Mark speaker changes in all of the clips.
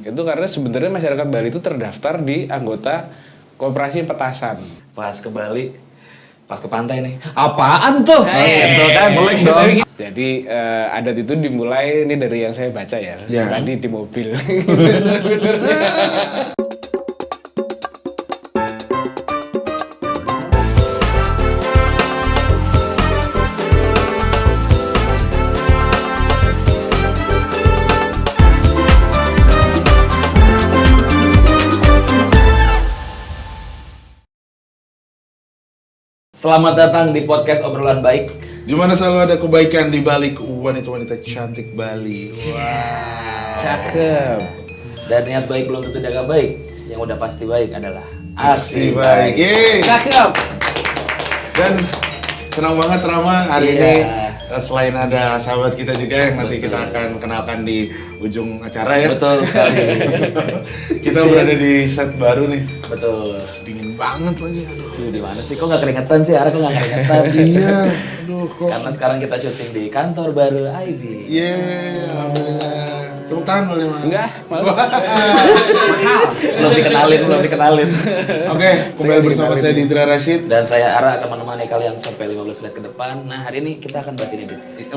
Speaker 1: Itu karena sebenarnya masyarakat Bali itu terdaftar di anggota Koperasi Petasan.
Speaker 2: Pas ke Bali, pas ke pantai nih. Apaan tuh? Gitu kan.
Speaker 3: Melek dong.
Speaker 1: Jadi adat itu dimulai ini dari yang saya baca ya. Tadi di mobil.
Speaker 2: Selamat datang di podcast Obrolan Baik.
Speaker 3: Di mana selalu ada kebaikan di balik wanita-wanita cantik Bali. Wah.
Speaker 1: Cakep.
Speaker 2: Dan niat baik belum tentu jaga baik. Yang udah pasti baik adalah
Speaker 3: Aksi baik. Yeay.
Speaker 1: Cakep.
Speaker 3: Dan senang banget Rama hari ini selain ada sahabat kita juga yang nanti kita akan kenalkan di ujung acara ya.
Speaker 2: Betul sekali.
Speaker 3: Kita berada di set baru nih.
Speaker 2: Betul.
Speaker 3: Dingin banget lagi. Aduh.
Speaker 2: Di mana sih? Kok nggak keringetan sih? Ara kok nggak keringetan?
Speaker 3: Iya. Aduh kok.
Speaker 2: Karena sekarang kita syuting di kantor baru Ivy.
Speaker 3: Yeay. Alhamdulillah. Tepuk tangan boleh Mas?
Speaker 1: Enggak, males.
Speaker 2: Belum dikenalin.
Speaker 3: Oke, kembali bersama saya Didra Rashid.
Speaker 2: Dan saya Ara akan menemani kalian sampai 15 menit ke depan. Nah, hari ini kita akan bahas ini, Dit.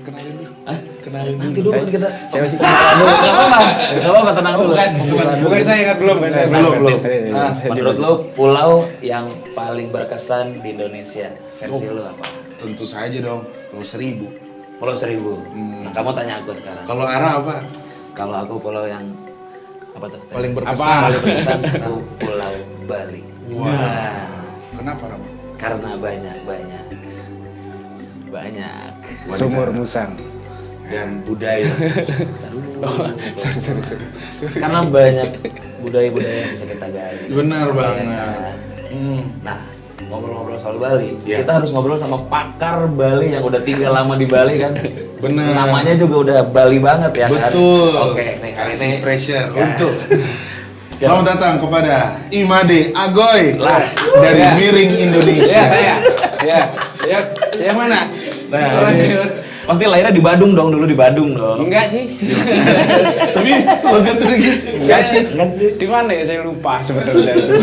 Speaker 3: Kenalin dulu.
Speaker 2: Hah?
Speaker 3: Kenalin dulu.
Speaker 2: Nanti dulu kan kita.
Speaker 1: Saya masih
Speaker 2: Gak apa-apa, tenang dulu.
Speaker 1: bukan saya kan belum kan saya
Speaker 3: Belum.
Speaker 1: Ah,
Speaker 2: Menurut lo, pulau yang paling berkesan di Indonesia versi lo apa?
Speaker 3: Tentu saja dong, Pulau Seribu.
Speaker 2: Pulau Seribu. Nah, kamu tanya aku sekarang.
Speaker 3: Kalau Ara apa?
Speaker 2: Kalau aku pulau yang apa tuh?
Speaker 3: Paling berkesan.
Speaker 2: Paling berkesan itu Pulau Bali.
Speaker 3: Wow. Kenapa Rama?
Speaker 2: Karena banyak.
Speaker 1: Sumur Musang.
Speaker 3: Dan budaya.
Speaker 1: Sorry.
Speaker 2: Karena banyak budaya-budaya yang bisa kita gali.
Speaker 3: Benar
Speaker 2: Ya
Speaker 3: banget.
Speaker 2: kan? Nah, ngobrol-ngobrol soal Bali,
Speaker 3: Ya.
Speaker 2: kita harus ngobrol sama pakar Bali yang udah tinggal lama di Bali kan.
Speaker 3: Benar.
Speaker 2: Namanya juga udah Bali banget ya kan.
Speaker 3: Betul.
Speaker 2: Oke, nih hari
Speaker 3: Kasih
Speaker 2: ini
Speaker 3: pressure
Speaker 2: Ya.
Speaker 3: untuk. Selamat datang kepada Imade Agoy
Speaker 2: Lah.
Speaker 3: dari
Speaker 1: Ya.
Speaker 3: Miring Indonesia.
Speaker 1: Ya saya. Ya. Yang mana?
Speaker 2: Nah, pasti lahirnya di Badung dong, dulu di Badung dong.
Speaker 1: Enggak sih.
Speaker 3: Tapi logatnya gitu.
Speaker 1: Enggak sih.
Speaker 2: Enggak sih.
Speaker 1: Di mana ya saya lupa sebenarnya itu.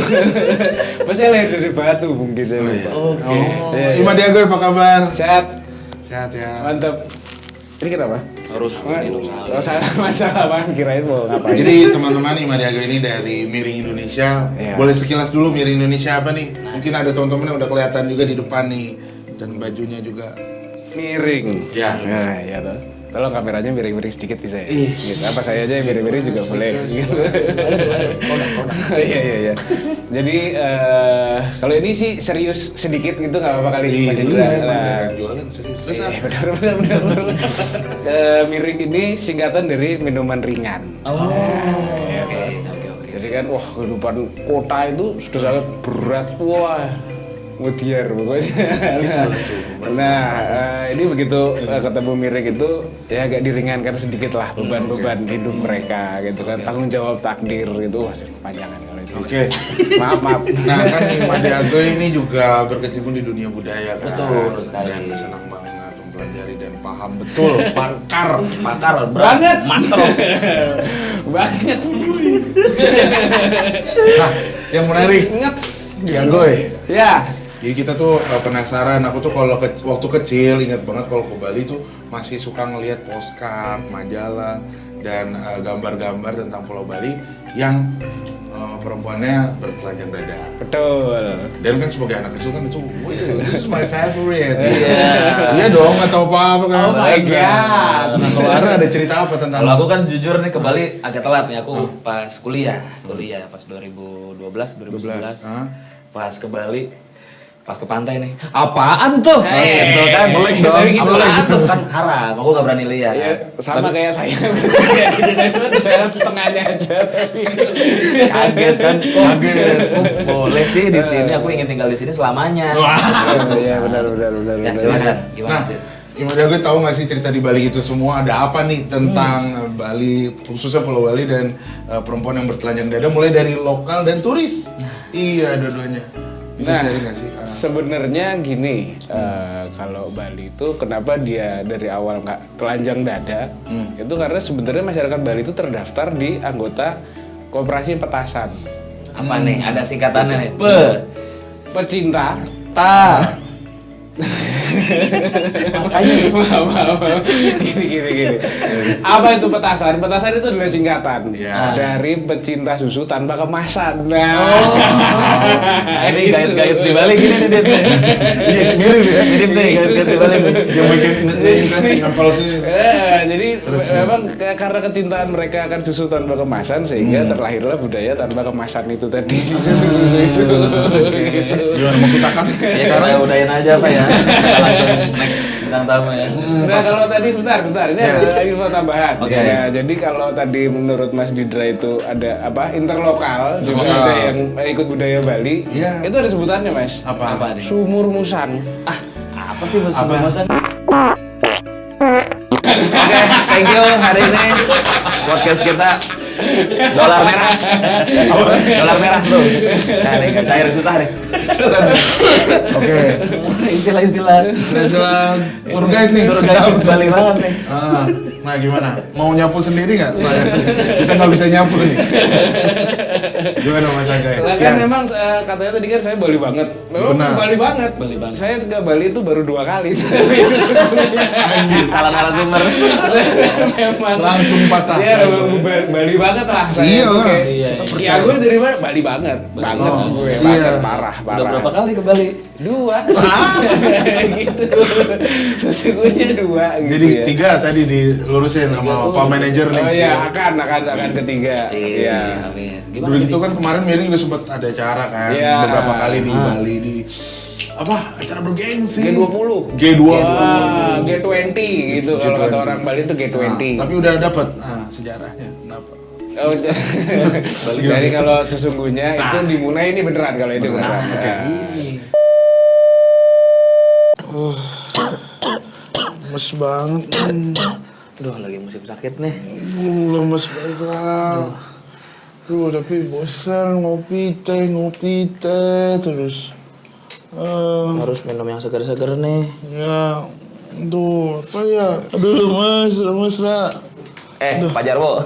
Speaker 1: Pas saya lahir dari Batu mungkin saya lupa.
Speaker 3: Oh,
Speaker 1: Iya.
Speaker 3: Imade Agoy apa kabar?
Speaker 1: Sehat.
Speaker 3: Sehat ya.
Speaker 1: Mantap. Ini kenapa?
Speaker 2: Harus minum
Speaker 1: Oh, masalah apaan kirain mau ngapain?
Speaker 3: Jadi teman-teman Imade Agoy ini dari Miring Indonesia.
Speaker 1: Iya.
Speaker 3: Boleh sekilas dulu Miring Indonesia apa nih? Mungkin ada teman-teman yang udah kelihatan juga di depan nih. Dan bajunya juga
Speaker 1: Miring.
Speaker 3: ya.
Speaker 1: Nah, iya toh. Tolong kameranya miring-miring sedikit bisa ya?
Speaker 2: Ih.
Speaker 1: Gitu. Apa saya aja yang miring-miring juga boleh. Gitu. Iya. Jadi kalau ini sih serius sedikit gitu nggak apa-apa kali Mas Indra. Nah,
Speaker 3: Jualan serius. Terus
Speaker 1: iya,
Speaker 3: apa?
Speaker 1: benar. Miring ini singkatan dari minuman ringan.
Speaker 2: Oke.
Speaker 1: Jadi kan wah kehidupan kota itu sudah sangat berat. Wah. Mutiar pokoknya. Nah, ini begitu ketemu Miring itu ya agak diringankan sedikit lah beban-beban hidup mereka gitu kan. Tanggung jawab takdir gitu. Wah, panjangan kalau itu.
Speaker 3: Oke.
Speaker 1: Maaf.
Speaker 3: Nah kan Imade Agoy ini juga berkecimpung di dunia budaya kan.
Speaker 2: Betul sekali.
Speaker 3: Dan senang banget mempelajari dan paham betul pakar.
Speaker 1: Banget.
Speaker 2: Master.
Speaker 1: Banget.
Speaker 3: Nah yang menarik
Speaker 1: Ingat.
Speaker 3: Agoy.
Speaker 1: Ya.
Speaker 3: Jadi kita tuh penasaran, aku tuh kalau waktu kecil ingat banget kalau ke Bali tuh masih suka ngelihat postcard, majalah dan gambar-gambar tentang Pulau Bali yang perempuannya bertelanjang dada.
Speaker 1: Betul.
Speaker 3: Dan kan sebagai anak kecil kan itu, "Wih, this is my favorite."
Speaker 2: Iya.
Speaker 3: Iya dong, nggak tahu apa-apa kan.
Speaker 1: Oh my God.
Speaker 3: Nah kalau Ara ada cerita apa tentang?
Speaker 2: Kalau aku kan jujur nih ke Bali agak telat nih, aku pas kuliah pas 2012
Speaker 3: Hah?
Speaker 2: pas ke Bali, pas ke pantai nih. Apaan tuh? Gitu kan.
Speaker 3: Melek dong.
Speaker 2: Apaan tuh kan haram, aku gak berani lihat.
Speaker 1: Ya, sama kayak saya. Cuma saya setengahnya aja tapi
Speaker 2: Kaget kan?
Speaker 3: Kaget.
Speaker 2: Boleh sih di sini, aku ingin tinggal di sini selamanya.
Speaker 1: Iya benar.
Speaker 2: Ya silakan. Gimana?
Speaker 3: Nah,
Speaker 2: Dit?
Speaker 3: Imade Agoy tahu nggak sih cerita di Bali itu semua ada apa nih tentang Bali, khususnya Pulau Bali dan perempuan yang bertelanjang dada mulai dari lokal dan turis. Iya, dua-duanya. Bisa sharing nggak sih?
Speaker 1: Sebenarnya gini, kalau Bali itu kenapa dia dari awal nggak telanjang dada? Itu karena sebenarnya masyarakat Bali itu terdaftar di anggota Koperasi Petasan.
Speaker 2: Apa nih? Ada singkatannya nih.
Speaker 1: Pecinta.
Speaker 2: Ta. Makanya
Speaker 1: gini. Apa itu petasan? Petasan itu adalah singkatan dari pecinta susu tanpa kemasan. Nah,
Speaker 2: ini gait-gait di Bali gini nih, Dit.
Speaker 3: Iya, mirip ya.
Speaker 2: Mirip nih gait-gait di Bali nih.
Speaker 3: Yang bikin ngapal sih.
Speaker 1: Jadi memang karena kecintaan mereka akan susu tanpa kemasan sehingga terlahirlah budaya tanpa kemasan itu tadi, susu itu.
Speaker 3: Gimana mau kita kan?
Speaker 2: Ya kita udahin aja Pak ya. Kita langsung next bintang tamu ya.
Speaker 1: Nah kalau tadi sebentar ini ada info tambahan.
Speaker 2: Oke.
Speaker 1: Ya, jadi kalau tadi menurut Mas Didra itu ada apa interlokal juga ada yang ikut budaya Bali.
Speaker 3: Iya.
Speaker 1: Itu ada sebutannya Mas.
Speaker 3: Apa?
Speaker 2: nih?
Speaker 1: Sumur Musang.
Speaker 2: Apa sih musim pemasan? Oke, thank you hari ini podcast kita dolar merah. Dolar merah bro. Nah nih cair susah nih.
Speaker 3: Oke.
Speaker 2: Istilah-istilah
Speaker 3: Istilah tour guide nih.
Speaker 2: Tour
Speaker 3: sedap.
Speaker 2: guide Bali banget nih.
Speaker 3: Nah gimana? Mau nyapu sendiri nggak? Kita nggak bisa nyapu nih. Gimana Mas Anggai?
Speaker 1: Lah kan memang katanya tadi kan saya Bali banget. Memang
Speaker 3: Benar.
Speaker 1: Bali banget.
Speaker 2: Bali banget.
Speaker 1: Saya ke Bali itu baru 2 kali.
Speaker 2: Anjir, salah narasumber.
Speaker 1: Memang
Speaker 3: Langsung patah.
Speaker 1: Iya, Bali banget lah saya.
Speaker 3: Iya lah.
Speaker 1: Oke.
Speaker 2: Iya,
Speaker 3: kita
Speaker 1: Ya
Speaker 3: percaya.
Speaker 1: gue dari mana? Bali banget. Banget gue.
Speaker 3: iya.
Speaker 1: Banget parah.
Speaker 2: Udah berapa kali ke Bali?
Speaker 1: 2 gitu. Sesungguhnya 2 gitu.
Speaker 3: Jadi
Speaker 1: ya.
Speaker 3: 3 tadi dilurusin sama Pak Manajer nih.
Speaker 1: Oh iya, akan ketiga. Iya.
Speaker 2: Amin.
Speaker 3: Dulu
Speaker 2: Gimana
Speaker 3: gitu kan kemarin Miring juga sempat ada acara kan,
Speaker 1: Iya.
Speaker 3: beberapa kali di Bali di apa acara bergengsi
Speaker 1: G20.
Speaker 3: G20.
Speaker 1: Wah, G20 gitu kalau kata orang Bali itu G20.
Speaker 3: Nah, tapi udah dapat sejarahnya kenapa?
Speaker 1: Oh, jadi kalau sesungguhnya itu dimulai ini beneran kalau ini beneran.
Speaker 3: Lemes banget.
Speaker 2: Aduh, lagi musim sakit nih.
Speaker 3: Lemes banget lah. Duh, tapi bosan ngopi teh terus.
Speaker 2: Harus minum yang segar-segar nih.
Speaker 3: Ya, aduh, apa ya? Aduh, lemes lah.
Speaker 2: Pak Jarwo.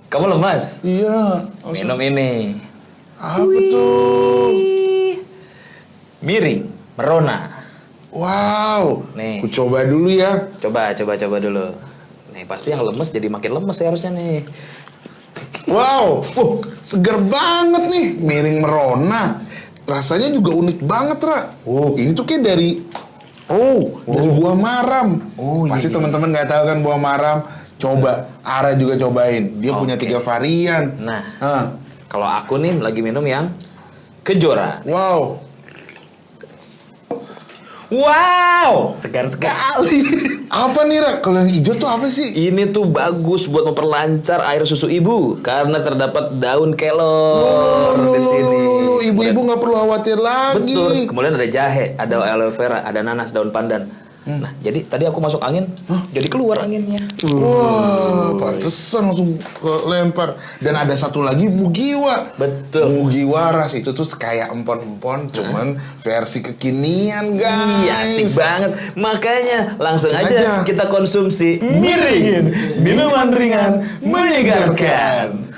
Speaker 2: Kamu lemas?
Speaker 3: Iya.
Speaker 2: Minum ini.
Speaker 3: Apa tuh?
Speaker 2: Miring, merona.
Speaker 3: Wow.
Speaker 2: Nih.
Speaker 3: Ku coba dulu ya.
Speaker 2: Coba dulu. Nih, pasti yang lemes jadi makin lemes ya harusnya nih.
Speaker 3: Wow, seger banget nih, miring merona. Rasanya juga unik banget, Ra. Ini tuh kayak dari dari buah maram. Pasti teman-teman nggak tahu kan buah maram. Coba, Ara juga cobain. Dia punya 3 varian.
Speaker 2: Nah, kalau aku nih lagi minum yang Kejora. Wow, segar sekali.
Speaker 3: Apa nih, Ra? Kalau yang hijau tuh apa sih?
Speaker 2: Ini tuh bagus buat memperlancar air susu ibu karena terdapat daun kelor di sini.
Speaker 3: Ibu-ibu nggak perlu khawatir lagi.
Speaker 2: Betul. Kemudian ada jahe, ada aloe vera, ada nanas, daun pandan. Nah, jadi tadi aku masuk angin, jadi keluar anginnya.
Speaker 3: Wah, pantesan langsung lempar. Dan ada satu lagi Mugiwa.
Speaker 2: Betul.
Speaker 3: Mugiwa ras itu tuh kayak empon-empon, cuman versi kekinian, guys.
Speaker 2: Iya, asik banget. Makanya langsung aja kita konsumsi
Speaker 3: Miring, minuman ringan menyegarkan.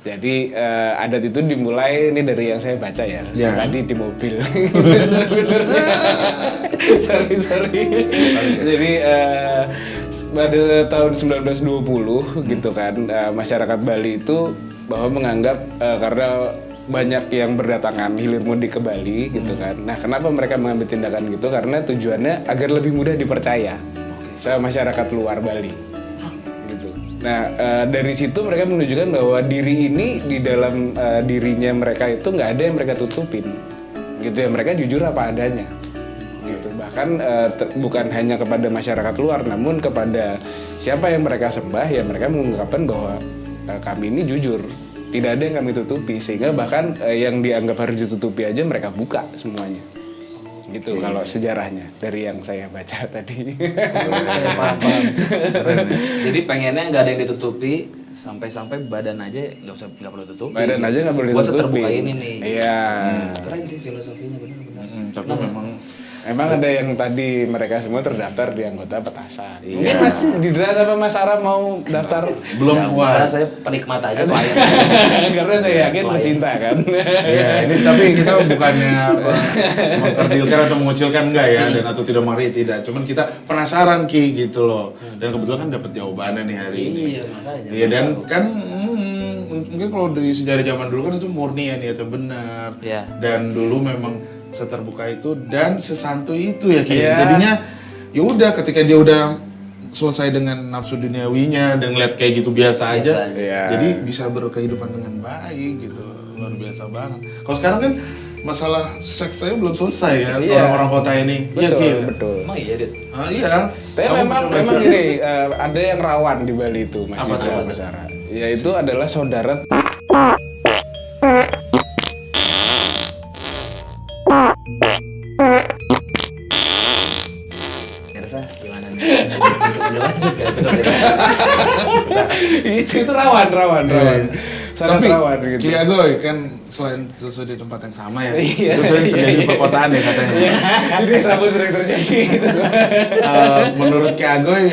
Speaker 1: Jadi adat itu dimulai ini dari yang saya baca ya.
Speaker 3: Ya.
Speaker 1: Tadi di mobil. sorry. Jadi pada tahun 1920 gitu kan masyarakat Bali itu bahwa menganggap karena banyak yang berdatangan hilir mudik ke Bali gitu kan. Nah, kenapa mereka mengambil tindakan gitu? Karena tujuannya agar lebih mudah dipercaya sama masyarakat luar Bali. Nah, dari situ mereka menunjukkan bahwa diri ini di dalam dirinya mereka itu nggak ada yang mereka tutupin, gitu ya. Mereka jujur apa adanya, gitu. Bahkan bukan hanya kepada masyarakat luar, namun kepada siapa yang mereka sembah, ya mereka mengungkapkan bahwa kami ini jujur, tidak ada yang kami tutupi, sehingga bahkan yang dianggap harus ditutupi aja mereka buka semuanya. Gitu kalau sejarahnya dari yang saya baca tadi.
Speaker 2: Paham. Jadi pengennya nggak ada yang ditutupi sampai-sampai badan aja nggak perlu tutup.
Speaker 1: Badan aja nggak boleh
Speaker 2: Gua
Speaker 1: ditutupin.
Speaker 2: seterbuka ini nih.
Speaker 1: Iya.
Speaker 2: Keren sih filosofinya benar-benar.
Speaker 3: Tapi memang
Speaker 1: Emang ada yang tadi mereka semua terdaftar di anggota petasan. Ini Mas Didra sama Mas Ara mau daftar?
Speaker 3: belum
Speaker 2: Nggak
Speaker 3: kuat.
Speaker 2: usah, saya penikmat aja klien.
Speaker 1: Karena saya yakin pecinta kan.
Speaker 3: Ya, ini tapi kita bukannya mengkerdilkan atau mengucilkan enggak ya, dan atau tidak mari tidak. Cuman kita penasaran Ki gitu loh. Dan kebetulan kan dapat jawabannya nih hari ini.
Speaker 2: Iya, makanya.
Speaker 3: Iya, dan kan mungkin kalau dari sejarah zaman dulu kan itu murni ya niatnya benar.
Speaker 2: Iya.
Speaker 3: Dan dulu memang seterbuka itu dan sesantuy itu ya Ki.
Speaker 1: Iya.
Speaker 3: Jadinya ya udah ketika dia udah selesai dengan nafsu duniawinya dan ngeliat kayak gitu biasa aja,
Speaker 1: Iya.
Speaker 3: jadi bisa berkehidupan dengan baik gitu. Luar biasa banget. Kalau sekarang kan masalah seks saya belum selesai kan,
Speaker 1: Iya.
Speaker 3: orang-orang kota ini. Iya Ki.
Speaker 1: Betul.
Speaker 2: Emang iya, Dit?
Speaker 3: Ah, iya.
Speaker 1: Tapi memang gini, ada yang rawan di Bali itu Mas
Speaker 3: Apa
Speaker 1: Didra,
Speaker 3: tuh?
Speaker 1: Mas Ara. Yaitu adalah saudara
Speaker 2: Irsa, gimana nih? Bisa lanjut ke episode ini?
Speaker 1: itu rawan. Sangat
Speaker 3: Tapi
Speaker 1: rawan gitu.
Speaker 3: Ki Agoy kan selain susu di tempat yang sama ya,
Speaker 1: Iya,
Speaker 3: itu sering terjadi
Speaker 1: iya.
Speaker 3: di perkotaan ya katanya.
Speaker 1: Ini sama sering terjadi gitu.
Speaker 3: Menurut Ki Agoy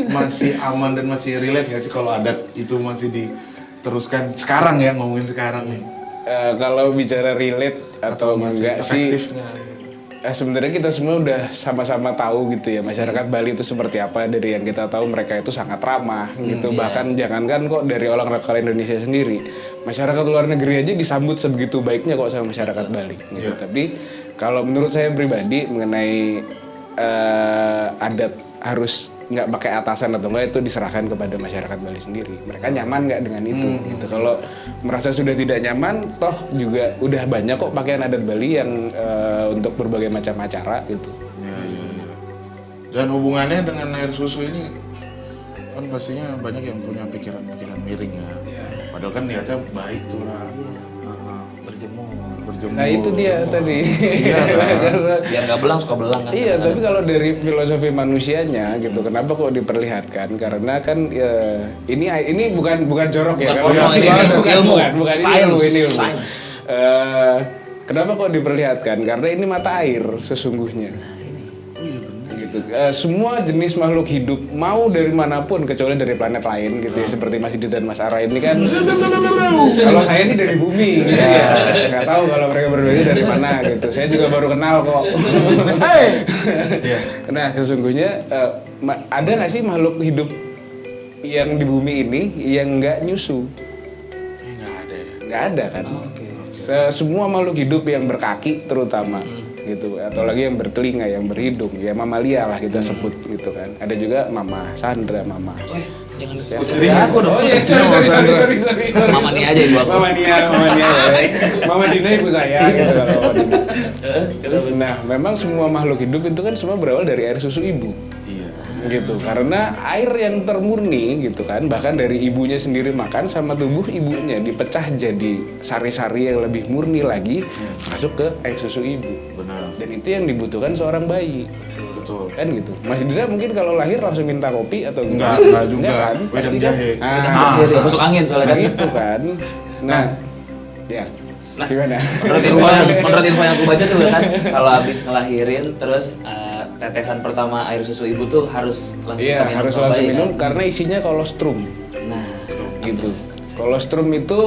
Speaker 3: masih aman dan masih relate nggak sih kalau adat itu masih diteruskan sekarang ya, ngomongin sekarang nih?
Speaker 1: Kalau bicara relate atau
Speaker 3: masih
Speaker 1: enggak sih,
Speaker 3: efektifnya?
Speaker 1: sebenarnya kita semua udah sama-sama tahu gitu ya masyarakat Bali itu seperti apa. Dari yang kita tahu mereka itu sangat ramah gitu. Bahkan jangankan kok dari orang lokal Indonesia sendiri, masyarakat luar negeri aja disambut sebegitu baiknya kok sama masyarakat Bali gitu. Tapi kalau menurut saya pribadi mengenai adat harus nggak pakai atasan atau enggak itu diserahkan kepada masyarakat Bali sendiri. Mereka nyaman nggak dengan itu gitu. Kalau merasa sudah tidak nyaman, toh juga udah banyak kok pakaian adat Bali yang untuk berbagai macam acara gitu.
Speaker 3: Ya. Dan hubungannya dengan air susu ini kan pastinya banyak yang punya pikiran-pikiran miring ya. Padahal kan niatnya baik tuh Ra.
Speaker 2: Berjemur.
Speaker 3: Berjemur.
Speaker 1: Nah itu dia tadi.
Speaker 3: Iya kan?
Speaker 1: Karena
Speaker 2: Biar nggak belang, suka belang kan.
Speaker 1: iya, tapi kalau dari filosofi manusianya gitu, kenapa kok diperlihatkan? Karena kan ini bukan jorok ya,
Speaker 2: Bukan
Speaker 1: karena
Speaker 2: porno ini, ilmu.
Speaker 1: bukan
Speaker 2: Science.
Speaker 1: ini ilmu.
Speaker 2: Science.
Speaker 1: Kenapa kok diperlihatkan? Karena ini mata air sesungguhnya. Gitu. Semua jenis makhluk hidup mau dari manapun kecuali dari planet lain gitu ya, seperti Mas Didi dan Mas Ara ini kan. Kalau saya sih dari bumi gitu ya. Nggak tahu kalau mereka berdua dari mana gitu. Saya juga baru kenal kok. Nah sesungguhnya ada nggak sih makhluk hidup yang di bumi ini yang nggak nyusu?
Speaker 3: Nggak ada ya.
Speaker 1: Nggak ada kan? Semua makhluk hidup yang berkaki terutama gitu, atau lagi yang bertelinga, yang berhidung, ya mamalia lah kita sebut gitu kan. Ada juga Mama Sandra, Mama.
Speaker 2: Jangan
Speaker 3: Istri
Speaker 2: aku dong.
Speaker 1: Oh iya, sorry.
Speaker 2: Mama Nia aja ibu aku.
Speaker 1: Mama Nia. Mama Dina ibu saya gitu kalau Mama Dina. Nah, memang semua makhluk hidup itu kan semua berawal dari air susu ibu.
Speaker 3: Iya.
Speaker 1: Gitu, karena air yang termurni gitu kan, bahkan dari ibunya sendiri makan sama tubuh ibunya dipecah jadi sari-sari yang lebih murni lagi masuk ke air susu ibu.
Speaker 3: Benar.
Speaker 1: Dan itu yang dibutuhkan seorang bayi.
Speaker 3: Betul.
Speaker 1: Kan gitu. Mas Dida mungkin kalau lahir langsung minta kopi atau
Speaker 3: Enggak juga.
Speaker 1: Enggak kan?
Speaker 3: Wedang
Speaker 1: Pasti kan?
Speaker 3: jahe.
Speaker 1: Ah,
Speaker 2: Masuk angin soalnya kan.
Speaker 1: gitu kan. Nah, ya. Gimana?
Speaker 2: Menurut info yang aku baca juga kan, kalau habis ngelahirin terus tetesan pertama air susu ibu tuh harus langsung
Speaker 1: Iya,
Speaker 2: minum
Speaker 1: harus
Speaker 2: sama
Speaker 1: langsung
Speaker 2: bayi,
Speaker 1: minum
Speaker 2: kan?
Speaker 1: karena isinya kolostrum.
Speaker 2: Nah,
Speaker 1: Gitu. Kolostrum itu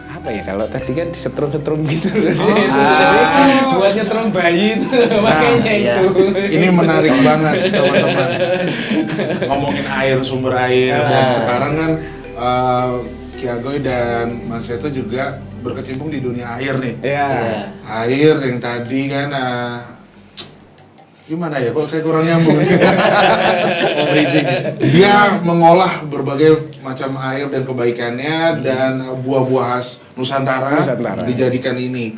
Speaker 1: apa ya, kalau tadi kan disetrum-setrum gitu. Jadi buat nyetrum bayi itu makanya
Speaker 2: iya.
Speaker 1: itu.
Speaker 3: Ini menarik banget teman-teman. Ngomongin air, sumber air, dan sekarang kan Ki Agoy dan Mas Seto juga berkecimpung di dunia air nih.
Speaker 1: Iya.
Speaker 3: Air yang tadi kan gimana ya, kok saya kurang nyambung. Dia mengolah berbagai macam air dan kebaikannya dan buah-buah khas Nusantara dijadikan ini.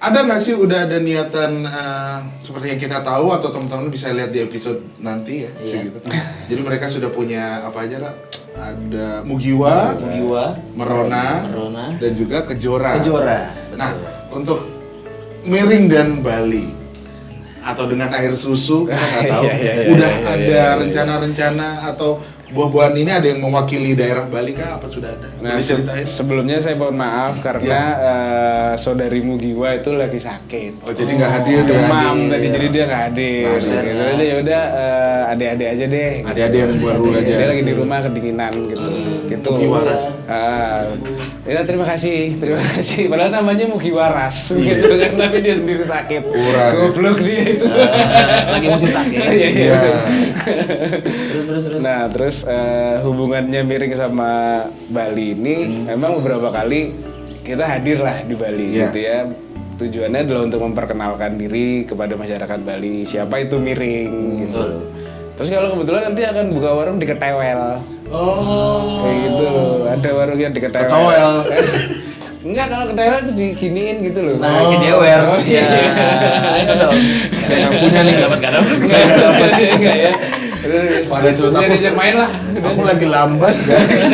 Speaker 3: Ada nggak sih udah ada niatan seperti yang kita tahu atau teman-teman bisa lihat di episode nanti ya, gitu. Jadi mereka sudah punya apa aja, Ra? Ada Mugiwa, Merona, dan juga Kejora. Nah, untuk Miring dan Bali atau dengan air susu kita nggak tahu.
Speaker 1: Iya,
Speaker 3: Udah ada rencana-rencana atau buah-buahan ini ada yang mewakili daerah Bali kah? Apa sudah ada?
Speaker 1: Nah,
Speaker 3: Boleh ceritain?
Speaker 1: sebelumnya saya mohon maaf karena saudari Mugiwa itu lagi sakit.
Speaker 3: Oh jadi nggak hadir ya?
Speaker 1: Demam tadi, jadi dia nggak hadir.
Speaker 3: Nggak hadir.
Speaker 1: Gitu. Jadi ya udah adik-adik aja deh.
Speaker 3: Adik-adik yang baru aja.
Speaker 1: Dia lagi di rumah kedinginan gitu. Gitu.
Speaker 3: Mugiwaras.
Speaker 1: Ya terima kasih. Padahal namanya Mugiwaras gitu kan, tapi dia sendiri sakit.
Speaker 3: Kurang.
Speaker 1: Goblok dia itu.
Speaker 2: Lagi musim sakit.
Speaker 3: Iya.
Speaker 2: Terus.
Speaker 1: Nah terus hubungannya miring sama Bali ini memang beberapa kali kita hadir lah di Bali
Speaker 3: Iya.
Speaker 1: gitu ya. Tujuannya adalah untuk memperkenalkan diri kepada masyarakat Bali siapa itu miring gitu. Terus kalau kebetulan nanti akan buka warung di Ketewel.
Speaker 3: Oh.
Speaker 1: Kayak gitu. Ada warung yang di Ketewel.
Speaker 3: Ketewel.
Speaker 1: Enggak, kalau Ketewel itu diginiin gitu loh.
Speaker 2: Nah, kejewer. Ya. Ayo dong.
Speaker 3: Saya nggak punya nih.
Speaker 2: Dapat gak dapat?
Speaker 1: Saya nggak dapat. Enggak ya.
Speaker 3: Pada cerita
Speaker 1: Udah
Speaker 3: aku.
Speaker 1: diajak main lah.
Speaker 3: Aku lagi lambat guys.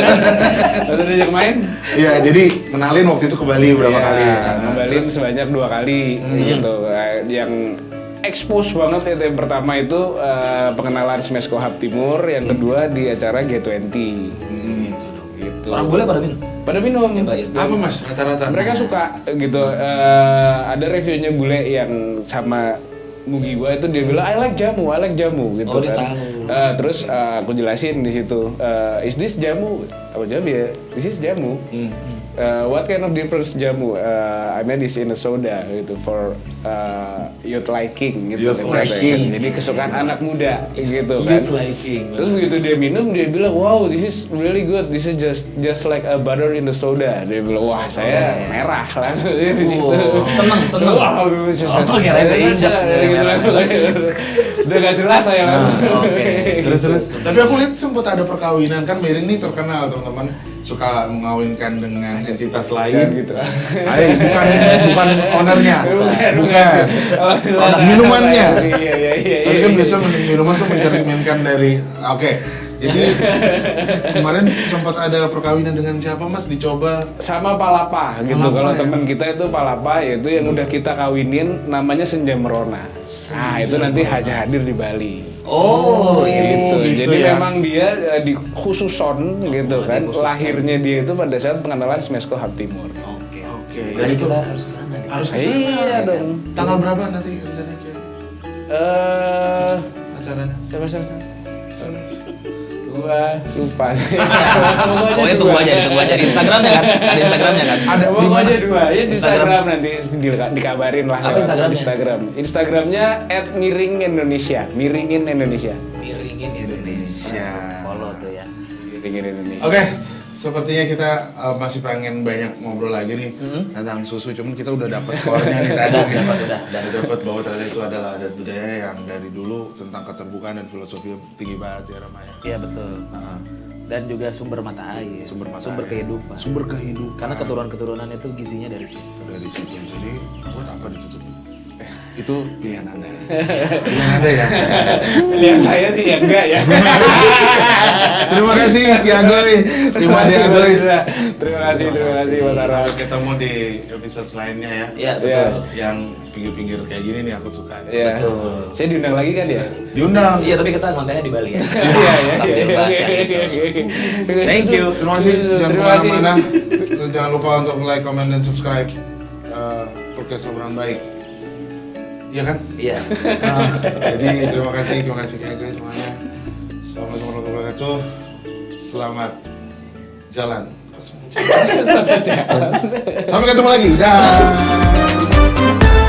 Speaker 1: Udah diajak main.
Speaker 3: Iya, jadi kenalin waktu itu ke Bali berapa
Speaker 1: Ya,
Speaker 3: kali?
Speaker 1: Kembali sebanyak 2 kali gitu. Yang expose banget itu yang pertama itu pengenalan Smesco Hub Timur, yang kedua di acara G20. Gitu.
Speaker 2: Orang bule pada minum.
Speaker 1: Pada minum.
Speaker 3: Apa mas rata-rata?
Speaker 1: Mereka suka gitu. Ada reviewnya bule yang sama Mugiwa itu dia bilang I like jamu gitu
Speaker 2: Oh, dia
Speaker 1: kan.
Speaker 2: tahu.
Speaker 1: Terus aku jelasin di situ, is this jamu? Apa jamu ya? This is jamu. What kind of difference jamu? I made this in a soda gitu for youth liking gitu.
Speaker 3: Youth
Speaker 1: kan.
Speaker 3: liking.
Speaker 1: Jadi kesukaan anak muda gitu kan.
Speaker 2: Youth liking.
Speaker 1: Terus begitu dia minum dia bilang wow this is really good, this is just like a butter in the soda. Dia bilang wah saya merah langsung di situ.
Speaker 2: Oh, seneng.
Speaker 1: Wah,
Speaker 2: kirain keinjak.
Speaker 1: udah gak jelas saya langsung.
Speaker 2: Oke.
Speaker 3: Terus. Tapi aku lihat sempat ada perkawinan kan Miring nih terkenal teman-teman suka mengawinkan dengan entitas lain.
Speaker 1: Gitu.
Speaker 3: Bukan ownernya, bukan.
Speaker 1: Produk
Speaker 3: minumannya.
Speaker 1: Iya.
Speaker 3: Tapi kan biasa minuman tuh mencerminkan dari. Oke. Jadi kemarin sempat ada perkawinan dengan siapa mas dicoba?
Speaker 1: Sama Palapa gitu.
Speaker 3: Palapa,
Speaker 1: Kalau
Speaker 3: ya?
Speaker 1: teman kita itu Palapa yaitu yang udah kita kawinin namanya Senja Merona. Nah, itu nanti hanya hadir di Bali.
Speaker 2: Oh,
Speaker 1: Gitu.
Speaker 3: gitu
Speaker 1: Jadi
Speaker 3: ya.
Speaker 1: memang dia di khususon gitu kan. Lahirnya dia itu pada saat pengenalan Smesco Hub Timur.
Speaker 2: Oke.
Speaker 3: Oke. Dan
Speaker 2: Jadi
Speaker 3: itu
Speaker 2: kita harus ke sana.
Speaker 3: harus ke sana.
Speaker 1: Iya dong.
Speaker 3: Tanggal berapa nanti rencananya Kiai? Acaranya?
Speaker 1: Siapa? Gua lupa.
Speaker 2: Pokoknya tunggu aja di Instagramnya kan? Ada Instagramnya kan?
Speaker 3: Ada di mana?
Speaker 1: Pokoknya 2 ya di
Speaker 2: Instagram.
Speaker 1: Instagram nanti dikabarin lah.
Speaker 2: Apa Instagramnya?
Speaker 1: Instagramnya @miringindonesia. Miringin Indonesia.
Speaker 2: Miringin Indonesia. Follow tuh ya.
Speaker 1: Miringin Indonesia.
Speaker 3: Oke, sepertinya kita masih pengen banyak ngobrol lagi nih tentang susu. Cuman kita udah dapat skornya nih tadi.
Speaker 2: Udah.
Speaker 3: Dapat bahwa ternyata itu adalah adat budaya yang dari dulu tentang keterbukaan dan filosofi tinggi banget ya Ramaya.
Speaker 2: Iya betul. Dan juga sumber mata air.
Speaker 3: Sumber mata
Speaker 2: Sumber
Speaker 3: air.
Speaker 2: kehidupan.
Speaker 3: Sumber kehidupan.
Speaker 2: Karena keturunan-keturunan itu gizinya dari situ.
Speaker 3: Dari situ. Jadi buat apa ditutup? Itu pilihan Anda. Pilihan Anda ya.
Speaker 1: Lihat saya sih ya enggak ya.
Speaker 3: Terima kasih Ki Agoy. Terima kasih Agoy.
Speaker 1: Terima kasih Mas Ara.
Speaker 3: Sampai ketemu di episode lainnya ya.
Speaker 2: Iya
Speaker 1: Iya.
Speaker 2: betul.
Speaker 3: Yang pinggir-pinggir kayak gini nih aku suka.
Speaker 1: Iya. Saya diundang lagi kan ya?
Speaker 3: Diundang.
Speaker 2: Iya tapi kita kontennya di Bali ya.
Speaker 1: Iya.
Speaker 2: Sambil bahas ya. Thank you.
Speaker 3: Terima kasih, jangan
Speaker 1: Terima kasih.
Speaker 3: kemana-mana. Terus jangan lupa untuk like, comment, dan subscribe podcast obrolan baik. Iya kan?
Speaker 2: Iya.
Speaker 3: Jadi terima kasih guys semuanya. Assalamualaikum warahmatullahi wabarakatuh. Selamat jalan. Sampai ketemu lagi. Dah.